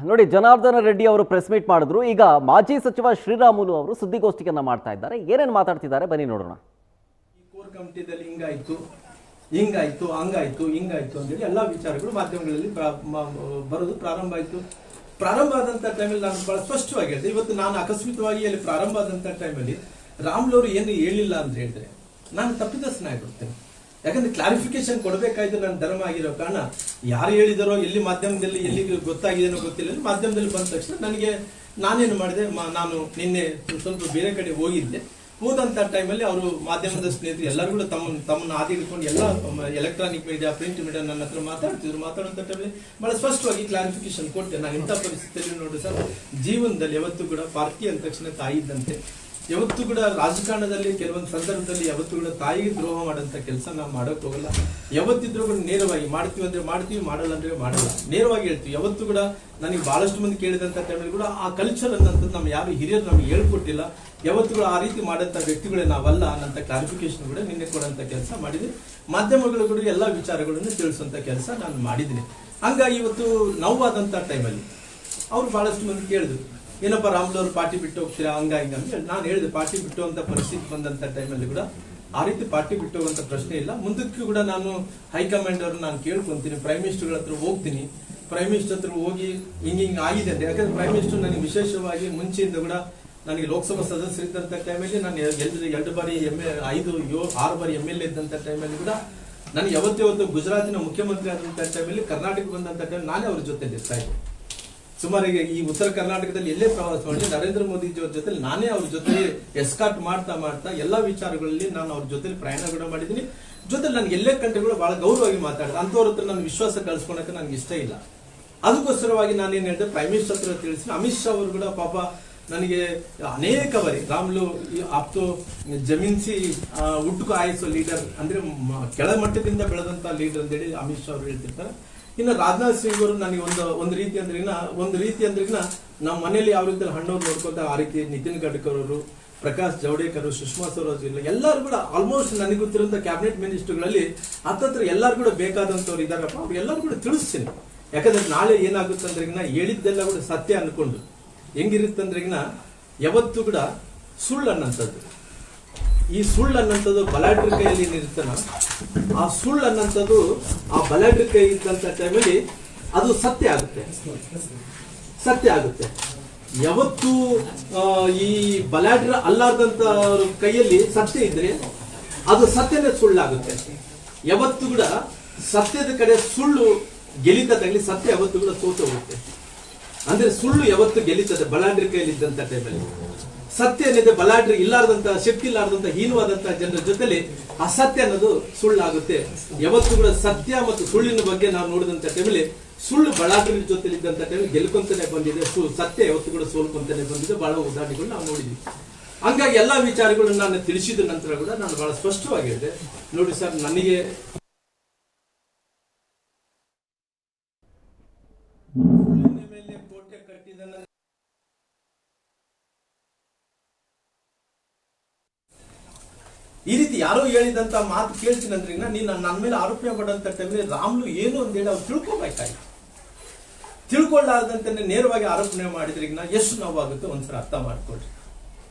ನೋಡಿ, ಜನಾರ್ದನ ರೆಡ್ಡಿ ಅವರು press meet ಮಾಡಿದ್ರು. ಈಗ ಮಾಜಿ ಸಚಿವ ಶ್ರೀರಾಮುಲು ಅವರು ಸುದ್ದಿಗೋಷ್ಠಿಯನ್ನ ಮಾಡ್ತಾ ಇದ್ದಾರೆ. ಏನೇನು ಮಾತಾಡ್ತಿದ್ದಾರೆ ಬನ್ನಿ ನೋಡೋಣ. ಈ ಕೋರ್ ಕಮಿಟಿದಲ್ಲಿ ಹಿಂಗಾಯ್ತು ಹಂಗಾಯ್ತು ಹಿಂಗಾಯ್ತು ಅಂತೇಳಿ ಎಲ್ಲಾ ವಿಚಾರಗಳು ಮಾಧ್ಯಮಗಳಲ್ಲಿ ಬರೋದು ಪ್ರಾರಂಭ ಆಯ್ತು. ಪ್ರಾರಂಭ ಆದಂತ ಟೈಮಲ್ಲಿ ನಾನು ಬಹಳ ಸ್ಪಷ್ಟವಾಗಿ ಹೇಳಿದೆ. ಇವತ್ತು ನಾನು ಅಕಸ್ಮಿತವಾಗಿ ಅಲ್ಲಿ ಪ್ರಾರಂಭ ಆದಂತ ಟೈಮಲ್ಲಿ ರಾಮುಲು ಅವರು ಏನು ಹೇಳಿಲ್ಲ ಅಂತ ಹೇಳಿದ್ರೆ ನಾನು ತಪ್ಪಿತಸ್ಥನಾಗಿರ್ತೇನೆ. ಯಾಕಂದ್ರೆ ಕ್ಲಾರಿಫಿಕೇಶನ್ ಕೊಡಬೇಕಾಯ್ತು ನನ್ನ ಧರ್ಮ ಆಗಿರೋ ಕಾರಣ ಯಾರು ಹೇಳಿದಾರೋ ಎಲ್ಲಿ ಮಾಧ್ಯಮದಲ್ಲಿ ಎಲ್ಲಿ ಗೊತ್ತಾಗಿದೆನೋ ಗೊತ್ತಿಲ್ಲ. ಮಾಧ್ಯಮದಲ್ಲಿ ಬಂದ ತಕ್ಷಣ ನಾನೇನು ಮಾಡಿದೆ, ನಾನು ನಿನ್ನೆ ಸ್ವಲ್ಪ ಬೇರೆ ಕಡೆ ಹೋದಂತ ಟೈಮಲ್ಲಿ ಅವರು ಮಾಧ್ಯಮದ ಸ್ನೇಹಿತರು ಎಲ್ಲರೂ ಕೂಡ ತಮ್ಮನ್ನು ಆದಿ ಹಿಡ್ಕೊಂಡು ಎಲ್ಲ ಎಲೆಕ್ಟ್ರಾನಿಕ್ ಮೀಡಿಯಾ ಪ್ರಿಂಟ್ ಮೀಡಿಯಾ ನನ್ನ ಹತ್ರ ಮಾತಾಡುವಂತ ಟೈಮಲ್ಲಿ ಬಹಳ ಸ್ಪಷ್ಟವಾಗಿ ಕ್ಲಾರಿಫಿಕೇಶನ್ ಕೊಟ್ಟೆ. ನಾನು ಇಂಥ ಪರಿಸ್ಥಿತಿಯಲ್ಲಿ ನೋಡಿ ಸರ್, ಜೀವನದಲ್ಲಿ ಯಾವತ್ತೂ ಕೂಡ ಪಾರ್ಟಿ ಅಂದ ತಕ್ಷಣ ತಾಯಿ ಇದ್ದಂತೆ. ಯಾವತ್ತೂ ಕೂಡ ರಾಜಕಾರಣದಲ್ಲಿ ಕೆಲವೊಂದು ಸಂದರ್ಭದಲ್ಲಿ ಯಾವತ್ತೂ ಕೂಡ ತಾಯಿಗೆ ದ್ರೋಹ ಮಾಡೋಂಥ ಕೆಲಸ ನಾವು ಮಾಡೋಕೆ ಹೋಗಲ್ಲ. ಯಾವತ್ತಿದ್ರೂ ಕೂಡ ನೇರವಾಗಿ ಮಾಡ್ತೀವಿ ಅಂದ್ರೆ ಮಾಡ್ತೀವಿ, ಮಾಡಲ್ಲ ಅಂದ್ರೆ ಮಾಡಲ್ಲ, ನೇರವಾಗಿ ಹೇಳ್ತೀವಿ. ಯಾವತ್ತೂ ಕೂಡ ನನಗೆ ಬಹಳಷ್ಟು ಮಂದಿ ಕೇಳಿದಂತ ಟೈಮಲ್ಲಿ ಕೂಡ ಆ ಕಲ್ಚರ್ ಅನ್ನೋಂಥದ್ದು ನಮ್ಮ ಯಾರು ಹಿರಿಯರು ನಮ್ಗೆ ಹೇಳ್ಕೊಟ್ಟಿಲ್ಲ. ಯಾವತ್ತೂ ಕೂಡ ಆ ರೀತಿ ಮಾಡಂತ ವ್ಯಕ್ತಿಗಳೇ ನಾವಲ್ಲ ಅನ್ನೋಂಥ ಕ್ಲಾರಿಫಿಕೇಶನ್ ಕೂಡ ನಿನ್ನೆ ಕೊಡೋಂಥ ಕೆಲಸ ಮಾಡಿದ್ದೀನಿ. ಮಾಧ್ಯಮಗಳು ಕೂಡ ಎಲ್ಲ ವಿಚಾರಗಳನ್ನು ತಿಳಿಸುವಂತ ಕೆಲಸ ನಾನು ಮಾಡಿದ್ದೀನಿ. ಹಂಗಾಗಿ ಇವತ್ತು ನೋವಾದಂತ ಟೈಮಲ್ಲಿ ಅವ್ರು ಬಹಳಷ್ಟು ಮಂದಿ ಕೇಳಿದ್ರು, ಏನಪ್ಪ ರಾಮುಲು ಅವರು ಪಾರ್ಟಿ ಬಿಟ್ಟು ಹೋಗ್ತೀರಾ ಹಂಗ ಹಿಂಗ ಅಂತ ಹೇಳಿ. ನಾನು ಹೇಳಿದೆ, ಪಾರ್ಟಿ ಬಿಟ್ಟು ಹೋಗುವಂತ ಪರಿಸ್ಥಿತಿ ಬಂದಂತ ಟೈಮಲ್ಲಿ ಕೂಡ ಆ ರೀತಿ ಪಾರ್ಟಿ ಬಿಟ್ಟು ಹೋಗುವಂತ ಪ್ರಶ್ನೆ ಇಲ್ಲ. ಮುಂದಕ್ಕೂ ಕೂಡ ನಾನು ಹೈಕಮಾಂಡ್ ಅವರು ನಾನು ಕೇಳ್ಕೊಂತೀನಿ, ಪ್ರೈಮ್ ಮಿನಿಸ್ಟರ್ಗಳ ಹತ್ರ ಹೋಗ್ತೀನಿ. ಪ್ರೈಮ್ ಮಿನಿಸ್ಟರ್ ಹತ್ರ ಹೋಗಿ ಹಿಂಗ ಆಗಿದೆ ಅಂತ. ಯಾಕಂದ್ರೆ ಪ್ರೈಮ್ ಮಿನಿಸ್ಟರ್ ನನಗೆ ವಿಶೇಷವಾಗಿ ಮುಂಚೆಯಿಂದ ಕೂಡ ನನಗೆ ಲೋಕಸಭಾ ಸದಸ್ಯರಿದ್ದಂತ ಟೈಮಲ್ಲಿ ನಾನು 2 ಬಾರಿ 6 ಬಾರಿ MLA ಇದ್ದಂತ ಟೈಮಲ್ಲಿ ಕೂಡ ನಾನು ಯಾವತ್ತೂ ಗುಜರಾತಿನ ಮುಖ್ಯಮಂತ್ರಿ ಆದಂತ ಟೈಮಲ್ಲಿ ಕರ್ನಾಟಕಕ್ಕೆ ಬಂದಂತ ಟೈಮ್ ನಾನೇ ಅವ್ರ ಜೊತೆ ಇರ್ತಾ ಇದ್ದೆ. ಸುಮಾರಿಗೆ ಈ ಉತ್ತರ ಕರ್ನಾಟಕದಲ್ಲಿ ಎಲ್ಲೇ ಪ್ರವಾಸ ಮಾಡಿ ನರೇಂದ್ರ ಮೋದಿಜಿ ಅವ್ರ ಜೊತೆ ನಾನೇ ಅವ್ರ ಜೊತೆ ಎಸ್ಕಾರ್ಟ್ ಮಾಡ್ತಾ ಎಲ್ಲಾ ವಿಚಾರಗಳಲ್ಲಿ ನಾನು ಅವ್ರ ಜೊತೆ ಪ್ರಯಾಣ ಕೂಡ ಮಾಡಿದ್ದೀನಿ. ಜೊತೆಲಿ ನನಗೆ ಎಲ್ಲೇ ಕಂಟ್ರಿಗಳು ಬಹಳ ಗೌರವವಾಗಿ ಮಾತಾಡಿದೆ. ಅಂತವ್ರ ಹತ್ರ ನನ್ನ ವಿಶ್ವಾಸ ಕಳ್ಸ್ಕೊಳಕ್ಕೆ ನನಗೆ ಇಷ್ಟ ಇಲ್ಲ. ಅದಕ್ಕೋಸ್ಕರವಾಗಿ ನಾನೇನ್ ಹೇಳಿದೆ, ಪ್ರೈಮ್ ಮಿನಿಸ್ಟರ್ ಹತ್ರ ತಿಳಿಸಿ. ಅಮಿತ್ ಶಾ ಅವರು ಕೂಡ ಪಾಪ ನನಗೆ ಅನೇಕ ಬಾರಿ ರಾಮುಲು ಆಪ್ತು ಜಮೀನ್ಸಿ ಹುಟ್ಟುಕು ಆಯಿಸೋ ಲೀಡರ್ ಅಂದ್ರೆ ಕೆಳಮಟ್ಟದಿಂದ ಬೆಳೆದಂತ ಲೀಡರ್ ಅಂತೇಳಿ ಅಮಿತ್ ಶಾ ಅವರು ಹೇಳ್ತಿರ್ತಾರೆ. ಇನ್ನು ರಾಜನಾಥ್ ಸಿಂಗ್ ಅವರು ನನಗೆ ಒಂದು ರೀತಿ ಅಂದ್ರೆ ನಮ್ಮ ಮನೆಯಲ್ಲಿ ಯಾವ ರೀತಿ ಹಣ್ಣವ್ರು ನೋಡ್ಕೊಂತ ಆ ರೀತಿ ನಿತಿನ್ ಗಡ್ಕರಿ ಅವರು, ಪ್ರಕಾಶ್ ಜಾವಡೇಕರ್, ಸುಷ್ಮಾ ಸ್ವರಾಜ್ ಇಲ್ಲ, ಎಲ್ಲರೂ ಕೂಡ ಆಲ್ಮೋಸ್ಟ್ ನನಗೆ ಗೊತ್ತಿರುವಂತ ಕ್ಯಾಬಿನೆಟ್ ಮಿನಿಸ್ಟರ್ಗಳಲ್ಲಿ ಹತ್ತತ್ರ ಎಲ್ಲರೂ ಕೂಡ ಬೇಕಾದಂತವ್ರು ಇದಾರಪ್ಪ. ಅವ್ರು ಎಲ್ಲರೂ ಕೂಡ ತಿಳಿಸ್ತೀನಿ. ಯಾಕಂದ್ರೆ ನಾಳೆ ಏನಾಗುತ್ತೆ ಅಂದ್ರೆ ಹೇಳಿದ್ದೆಲ್ಲ ಕೂಡ ಸತ್ಯ ಅನ್ಕೊಂಡು ಹೆಂಗಿರುತ್ತಂದ್ರೆ ಯಾವತ್ತೂ ಕೂಡ ಸುಳ್ಳು ಅನ್ನಂಥದ್ದು, ಈ ಸುಳ್ಳು ಅನ್ನಂಥದ್ದು ಬಲಾಢ್ರ ಕೈಯಲ್ಲಿ ಏನಿರುತ್ತಲ್ಲ, ಆ ಸುಳ್ಳು ಅನ್ನಂಥದ್ದು ಆ ಬಲಾಢ್ರ ಕೈ ಇದ್ದಂತ ಟೈಮಲ್ಲಿ ಅದು ಸತ್ಯ ಆಗುತ್ತೆ. ಯಾವತ್ತು ಈ ಬಲಾಢ್ರ ಅಲ್ಲಾರ್ದಂತ ಕೈಯಲ್ಲಿ ಸತ್ಯ ಇದ್ರೆ ಅದು ಸತ್ಯನೇ ಸುಳ್ಳಾಗುತ್ತೆ. ಯಾವತ್ತು ಕೂಡ ಸತ್ಯದ ಕಡೆ ಸುಳ್ಳು ಗೆಲಿತದಾಗಲಿ ಸತ್ಯ ಯಾವತ್ತು ಕೂಡ ಸೋತು ಹೋಗುತ್ತೆ. ಅಂದ್ರೆ ಸುಳ್ಳು ಯಾವತ್ತು ಗೆಲ್ಲಿತದೆ ಬಲಾಢ್ರ ಕೈಯಲ್ಲಿ ಇದ್ದಂತ ಟೈಮಲ್ಲಿ. ಸತ್ಯ ಏನಿದೆ ಬಲಾಢ್ರ ಇಲ್ಲಾರ್ದಂತ, ಶಕ್ತಿ ಇಲ್ಲಾರ್ದಂತ ಹೀನವಾದಂತ ಜನರ ಜೊತೆಲಿ ಅಸತ್ಯ ಅನ್ನೋದು ಸುಳ್ಳಾಗುತ್ತೆ. ಯಾವತ್ತು ಕೂಡ ಸತ್ಯ ಮತ್ತು ಸುಳ್ಳಿನ ಬಗ್ಗೆ ನಾವು ನೋಡಿದಂತ ಟೈಮಲ್ಲಿ ಸುಳ್ಳು ಬಲಾಢ್ರ ಜೊತೆಲಿ ಇದ್ದಂತ ಟೈಮ್ ಗೆಲ್ಕೊಂತಾನೆ ಬಂದಿದೆ, ಸತ್ಯ ಯಾವತ್ತು ಕೂಡ ಸೋಲ್ಕೊಂತಾನೆ ಬಂದಿದೆ. ಬಹಳ ಉದಾಹರಣೆಗಳು ನಾವು ನೋಡಿದ್ವಿ. ಹಂಗಾಗಿ ಎಲ್ಲಾ ವಿಚಾರಗಳನ್ನು ನಾನು ತಿಳಿಸಿದ ನಂತರ ಕೂಡ ನಾನು ಬಹಳ ಸ್ಪಷ್ಟವಾಗಿ ಹೇಳಿದೆ, ನೋಡಿ ಸರ್, ನನಗೆ ಕೋಟೆ ಕಟ್ಟಿದ ಈ ರೀತಿ ಯಾರೋ ಹೇಳಿದಂತ ಮಾತು ಕೇಳ್ತೀನಿ ಅಂದ್ರೆ ನೀನು ನನ್ನ ಮೇಲೆ ಆರೋಪಣೆ ಮಾಡಂತ ಟೈಮಲ್ಲಿ ರಾಮುಲು ಏನು ಅಂತೇಳಿ ಅವ್ರು ತಿಳ್ಕೊಬೇಕಾಯ್ತು. ತಿಳ್ಕೊಳ್ಳಾರ್ದಂತೆ ನೇರವಾಗಿ ಆರೋಪಣೆ ಮಾಡಿದ್ರೆ ಎಷ್ಟು ನೋವಾಗುತ್ತೆ ಒಂದ್ಸಲ ಅರ್ಥ ಮಾಡ್ಕೊಳ್ರಿ.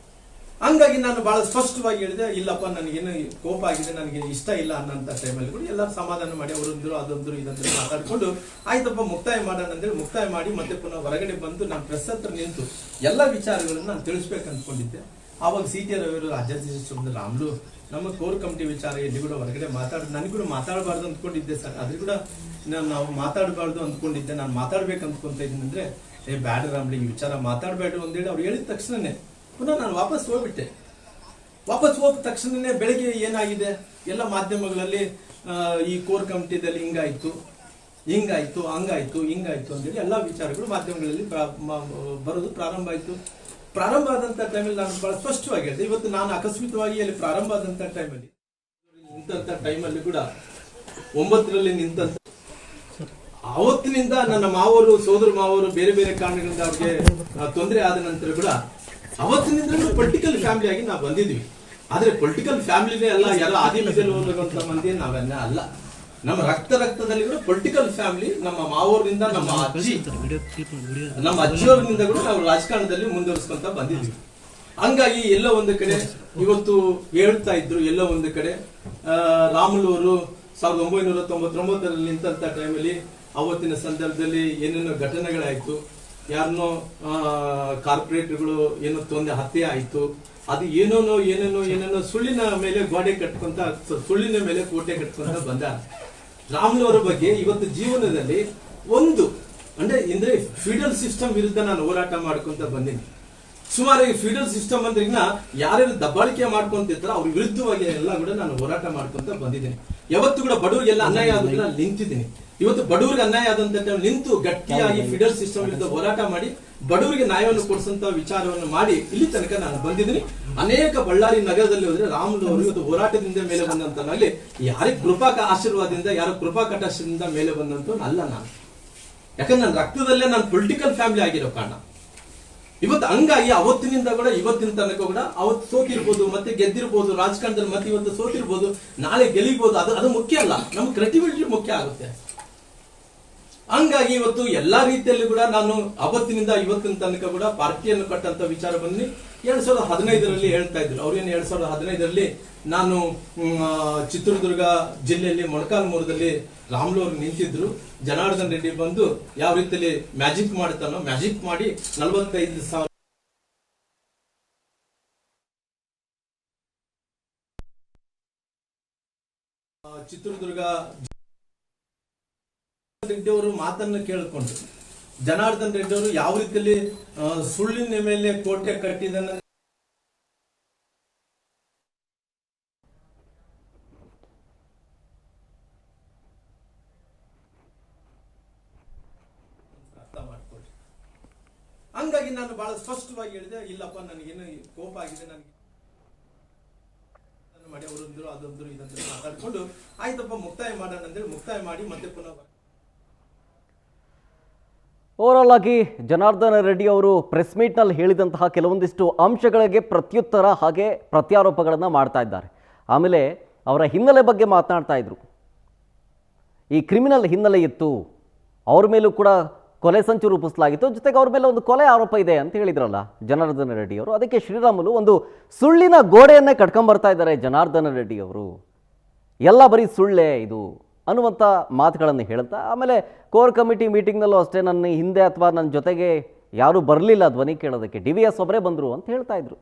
ಹಂಗಾಗಿ ನಾನು ಬಹಳ ಸ್ಪಷ್ಟವಾಗಿ ಹೇಳಿದೆ, ಇಲ್ಲಪ್ಪ ನನಗೇನು ಕೋಪ ಆಗಿದೆ, ನನಗೆ ಇಷ್ಟ ಇಲ್ಲ ಅನ್ನೋಂಥ ಟೈಮಲ್ಲಿ ಕೂಡ ಎಲ್ಲರೂ ಸಮಾಧಾನ ಮಾಡಿ ಅವರೊಂದ್ರು ಅದೊಂದ್ರು ಇದಂದ್ರೆ ಮಾತಾಡ್ಕೊಂಡು ಆಯ್ತಪ್ಪ ಮುಕ್ತಾಯ ಮಾಡೋಣ ಅಂತೇಳಿ ಮುಕ್ತಾಯ ಮಾಡಿ ಮತ್ತೆ ಪುನಃ ಹೊರಗಡೆ ಬಂದು ನಾನು ಪ್ರೆಸ್ ಹತ್ರ ನಿಂತು ಎಲ್ಲಾ ವಿಚಾರಗಳನ್ನು ನಾನು ತಿಳಿಸ್ಬೇಕು ಅಂದ್ಕೊಂಡಿದ್ದೆ. ಆವಾಗ CT ರವಿ ರಾಜ್ಯಾಧ್ಯಕ್ಷ ರಾಮುಲು ನಮ್ಮ ಕೋರ್ ಕಮಿಟಿ ವಿಚಾರ ಎಲ್ಲಿ ಕೂಡ ಹೊರಗಡೆ ನನಗೆ ಕೂಡ ಮಾತಾಡಬಾರ್ದು ಅಂದ್ಕೊಂಡಿದ್ದೆ ಸರ್. ಅದ್ರ ಕೂಡ ನಾವು ಮಾತಾಡಬಾರ್ದು ಅಂದ್ಕೊಂಡಿದ್ದೆ. ನಾನು ಮಾತಾಡ್ಬೇಕು ಅಂದ್ಕೊಂತ ಇದ್ದೀನಿ ಅಂದ್ರೆ ಬ್ಯಾಡ ರಾಮುಲು ಈ ವಿಚಾರ ಮಾತಾಡಬೇಡ ಅಂತೇಳಿ ಅವ್ರು ಹೇಳಿದ ತಕ್ಷಣನೇ ಪುನಃ ನಾನು ವಾಪಸ್ ಹೋಗ್ಬಿಟ್ಟೆ. ವಾಪಸ್ ಹೋದ ತಕ್ಷಣನೇ ಬೆಳಗ್ಗೆ ಏನಾಗಿದೆ ಎಲ್ಲ ಮಾಧ್ಯಮಗಳಲ್ಲಿ ಈ ಕೋರ್ ಕಮಿಟಿದಲ್ಲಿ ಹಿಂಗಾಯ್ತು ಹಂಗಾಯ್ತು ಅಂತೇಳಿ ಎಲ್ಲಾ ವಿಚಾರಗಳು ಮಾಧ್ಯಮಗಳಲ್ಲಿ ಬರೋದು ಪ್ರಾರಂಭ ಆಯ್ತು. ಪ್ರಾರಂಭ ಆದಂತ ಟೈಮಲ್ಲಿ ನಾನು ಬಹಳ ಸ್ಪಷ್ಟವಾಗಿ ಹೇಳಿದೆ, ಇವತ್ತು ನಾನು ಅಕಸ್ಮಿತವಾಗಿ ಅಲ್ಲಿ ಪ್ರಾರಂಭ ಆದಂತ ಟೈಮಲ್ಲಿ ನಿಂತ ಟೈಮಲ್ಲಿ ಕೂಡ 9ರಲ್ಲಿ ನಿಂತ ಅವತ್ತಿನಿಂದ ನನ್ನ ಮಾವರು, ಸೋದರ ಮಾವರು ಬೇರೆ ಬೇರೆ ಕಾರಣಗಳಿಂದ ಅವ್ರಿಗೆ ತೊಂದರೆ ಆದ ನಂತರ ಕೂಡ ಅವತ್ತಿನಿಂದ ಪೊಲಿಟಿಕಲ್ ಫ್ಯಾಮಿಲಿ ಆಗಿ ನಾವು ಬಂದಿದ್ವಿ. ಆದ್ರೆ ಪೊಲಿಟಿಕಲ್ ಫ್ಯಾಮಿಲಿನೇ ಅಲ್ಲ, ಎಲ್ಲ ಆದಿಮದಲ್ಲಿ ಹೋಗುವಂತ ಮಂದಿ ನಾವೆಲ್ಲ ಅಲ್ಲ. ನಮ್ಮ ರಕ್ತದಲ್ಲಿ ಕೂಡ ಪೊಲಿಟಿಕಲ್ ಫ್ಯಾಮಿಲಿ, ನಮ್ಮ ಮಾವೂರಿನಿಂದ ನಮ್ಮ ಅಜ್ಜಿಯವರಿಂದ ಕೂಡ ನಾವು ರಾಜಕಾರಣದಲ್ಲಿ ಮುಂದುವರಿಸ್ಕೊಂತ ಬಂದಿದ್ವಿ. ಹಂಗಾಗಿ ಎಲ್ಲ ಒಂದು ಕಡೆ ಇವತ್ತು ಹೇಳ್ತಾ ಇದ್ರು, ಎಲ್ಲ ಒಂದು ಕಡೆ ರಾಮುಲು ಅವರು 1999ರಲ್ಲಿ ನಿಂತ ಟೈಮಲ್ಲಿ ಅವತ್ತಿನ ಸಂದರ್ಭದಲ್ಲಿ ಏನೇನೋ ಘಟನೆಗಳಾಯ್ತು, ಯಾರನ್ನೋ ಕಾರ್ಪೊರೇಟ್ಗಳು ಏನೋ ತೊಂದರೆ ಹತ್ಯೆ ಆಯ್ತು, ಅದು ಏನೇನೋ ಸುಳ್ಳಿನ ಮೇಲೆ ಗೋಡೆ ಕಟ್ಕೊಂತ, ಸುಳ್ಳಿನ ಮೇಲೆ ಕೋಟೆ ಕಟ್ಕೊಂತ ಬಂದ ರಾಮುಲು ಅವರ ಬಗ್ಗೆ ಇವತ್ತು ಜೀವನದಲ್ಲಿ ಅಂದ್ರೆ ಫೀಡಲ್ ಸಿಸ್ಟಮ್ ವಿರುದ್ಧ ನಾನು ಹೋರಾಟ ಮಾಡ್ಕೊಂತ ಬಂದೀನಿ. ಸುಮಾರು ಈ ಫೀಡಲ್ ಸಿಸ್ಟಮ್ ಅಂದ್ರೆ ಯಾರ್ಯಾರು ದಬ್ಬಾಳಿಕೆ ಮಾಡ್ಕೊಂತಿರ್ತಾರ ಅವ್ರ ವಿರುದ್ಧವಾಗಿ ಎಲ್ಲ ಕೂಡ ನಾನು ಹೋರಾಟ ಮಾಡ್ಕೊಂತ ಬಂದಿದ್ದೀನಿ. ಯಾವತ್ತು ಕೂಡ ಬಡವರಿಗೆಲ್ಲ ಅನ್ಯಾಯ ಆಗೋದಿಲ್ಲ ನಿಂತಿದ್ದೀನಿ. ಇವತ್ತು ಬಡವರಿಗೆ ಅನ್ಯಾಯ ಆದಂತ ನಿಂತು ಗಟ್ಟಿಯಾಗಿ ಫೀಡಲ್ ಸಿಸ್ಟಮ್ ವಿರುದ್ಧ ಹೋರಾಟ ಮಾಡಿ ಬಡವರಿಗೆ ನ್ಯಾಯವನ್ನು ಕೊಡಿಸಂತ ವಿಚಾರವನ್ನು ಮಾಡಿ ಇಲ್ಲಿ ತನಕ ನಾನು ಬಂದಿದ್ದೀನಿ. ಅನೇಕ ಬಳ್ಳಾರಿ ನಗರದಲ್ಲಿ ಹೋದ್ರೆ ರಾಮುಲು ಅವರು ಇವತ್ತು ಹೋರಾಟದಿಂದ ಮೇಲೆ ಬಂದಂತನಾಗ್ಲಿ, ಯಾರಿಗೆ ಕೃಪಾ ಆಶೀರ್ವಾದದಿಂದ, ಯಾರ ಕೃಪಾ ಕಟಾಕ್ಷದಿಂದ ಮೇಲೆ ಬಂದಂತ ಅಲ್ಲ ನಾನು. ಯಾಕಂದ್ರೆ ನನ್ನ ರಕ್ತದಲ್ಲೇ ನಾನು ಪೊಲಿಟಿಕಲ್ ಫ್ಯಾಮಿಲಿ ಆಗಿರೋ ಕಾರಣ ಇವತ್ತು. ಹಂಗಾಗಿ ಅವತ್ತಿನಿಂದ ಕೂಡ ಇವತ್ತಿನ ತನಕ ಕೂಡ ಅವತ್ತು ಸೋತಿರ್ಬೋದು, ಮತ್ತೆ ಗೆದ್ದಿರ್ಬೋದು ರಾಜಕಾರಣದಲ್ಲಿ, ಮತ್ತೆ ಇವತ್ತು ಸೋತಿರ್ಬೋದು, ನಾಳೆ ಗೆಲ್ಲಿಬಹುದು, ಅದು ಮುಖ್ಯ ಅಲ್ಲ, ನಮ್ಮ ಕ್ರೆಡಿಬಿಲಿಟಿ ಮುಖ್ಯ ಆಗುತ್ತೆ. ಹಂಗಾಗಿ ಇವತ್ತು ಎಲ್ಲಾ ರೀತಿಯಲ್ಲಿ ಕೂಡ ನಾನು ಅವತ್ತಿನಿಂದ ಇವತ್ತಿನ ತನಕ ಕೂಡ ಪಾರ್ಟಿಯನ್ನು ಕಟ್ಟಂತ ವಿಚಾರ ಬಂದು 2015ರಲ್ಲಿ ಹೇಳ್ತಾ ಇದ್ರು. ಅವ್ರೇನು 2015ರಲ್ಲಿ ನಾನು ಚಿತ್ರದುರ್ಗ ಜಿಲ್ಲೆಯಲ್ಲಿ ಮೊಳಕಾಲ್ಮೂರದಲ್ಲಿ ರಾಮುಲು ಅವರು ನಿಂತಿದ್ರು. ಜನಾರ್ದನ್ ರೆಡ್ಡಿ ಬಂದು ಯಾವ ರೀತಿಯಲ್ಲಿ ಮ್ಯಾಜಿಕ್ ಮಾಡ್ತಾನೋ ಮ್ಯಾಜಿಕ್ ಮಾಡಿ 45,000 ಚಿತ್ರದುರ್ಗ ರೆಡ್ಡಿ ಅವರು ಮಾತನ್ನ ಕೇಳಿಕೊಂಡು ಜನಾರ್ದನ್ ರೆಡ್ಡಿ ಅವರು ಯಾವ ರೀತಿಯಲ್ಲಿ ಸುಳ್ಳಿನ ಮೇಲೆ ಕೋಟೆ ಕಟ್ಟಿದ ಅರ್ಥ ಮಾಡ್ಕೊಳ್ಳಿ. ಹಂಗಾಗಿ ನಾನು ಬಹಳ ಸ್ಪಷ್ಟವಾಗಿ ಹೇಳಿದೆ, ಇಲ್ಲಪ್ಪ ನನಗೇನು ಕೋಪ ಆಗಿದೆ, ನನಗೆ ಮಾಡಿ ಅವರೊಂದ್ರು ಅದೊಂದ್ರು ಇದಂದ್ರು ಮಾತಾಡ್ಕೊಂಡು ಆಯ್ತಪ್ಪ ಮುಕ್ತಾಯ ಮಾಡೋಣ ಅಂತೇಳಿ ಮುಕ್ತಾಯ ಮಾಡಿ ಮತ್ತೆ ಪುನಃ ಓವರಾಲ್ ಆಗಿ ಜನಾರ್ದನ ರೆಡ್ಡಿ ಅವರು ಪ್ರೆಸ್ ಮೀಟ್ನಲ್ಲಿ ಹೇಳಿದಂತಹ ಕೆಲವೊಂದಿಷ್ಟು ಅಂಶಗಳಿಗೆ ಪ್ರತ್ಯುತ್ತರ ಹಾಗೆ ಪ್ರತ್ಯಾರೋಪಗಳನ್ನು ಮಾಡ್ತಾ ಇದ್ದಾರೆ. ಆಮೇಲೆ ಅವರ ಹಿನ್ನೆಲೆ ಬಗ್ಗೆ ಮಾತನಾಡ್ತಾ ಇದ್ರು. ಈ ಕ್ರಿಮಿನಲ್ ಹಿನ್ನೆಲೆ ಇತ್ತು, ಅವ್ರ ಮೇಲೂ ಕೂಡ ಕೊಲೆ ಸಂಚು ರೂಪಿಸಲಾಗಿತ್ತು, ಜೊತೆಗೆ ಅವ್ರ ಮೇಲೆ ಒಂದು ಕೊಲೆ ಆರೋಪ ಇದೆ ಅಂತ ಹೇಳಿದ್ರಲ್ಲ ಜನಾರ್ದನ ರೆಡ್ಡಿ ಅವರು. ಅದಕ್ಕೆ ಶ್ರೀರಾಮುಲು ಒಂದು ಸುಳ್ಳಿನ ಗೋಡೆಯನ್ನೇ ಕಟ್ಕೊಂಬರ್ತಾ ಇದ್ದಾರೆ ಜನಾರ್ದನ ರೆಡ್ಡಿ ಅವರು. ಎಲ್ಲ ಬರೀ ಸುಳ್ಳೆ ಇದು ಅನ್ನುವಂಥ ಮಾತುಗಳನ್ನು ಹೇಳ್ತಾ, ಆಮೇಲೆ ಕೋರ್ ಕಮಿಟಿ ಮೀಟಿಂಗ್ನಲ್ಲೂ ಅಷ್ಟೇ ನನ್ನ ಹಿಂದೆ ಅಥವಾ ನನ್ನ ಜೊತೆಗೆ ಯಾರೂ ಬರಲಿಲ್ಲ ಧ್ವನಿ ಕೇಳೋದಕ್ಕೆ, DVS ಒಬ್ಬರೇ ಬಂದರು ಅಂತ ಹೇಳ್ತಾ ಇದ್ರು.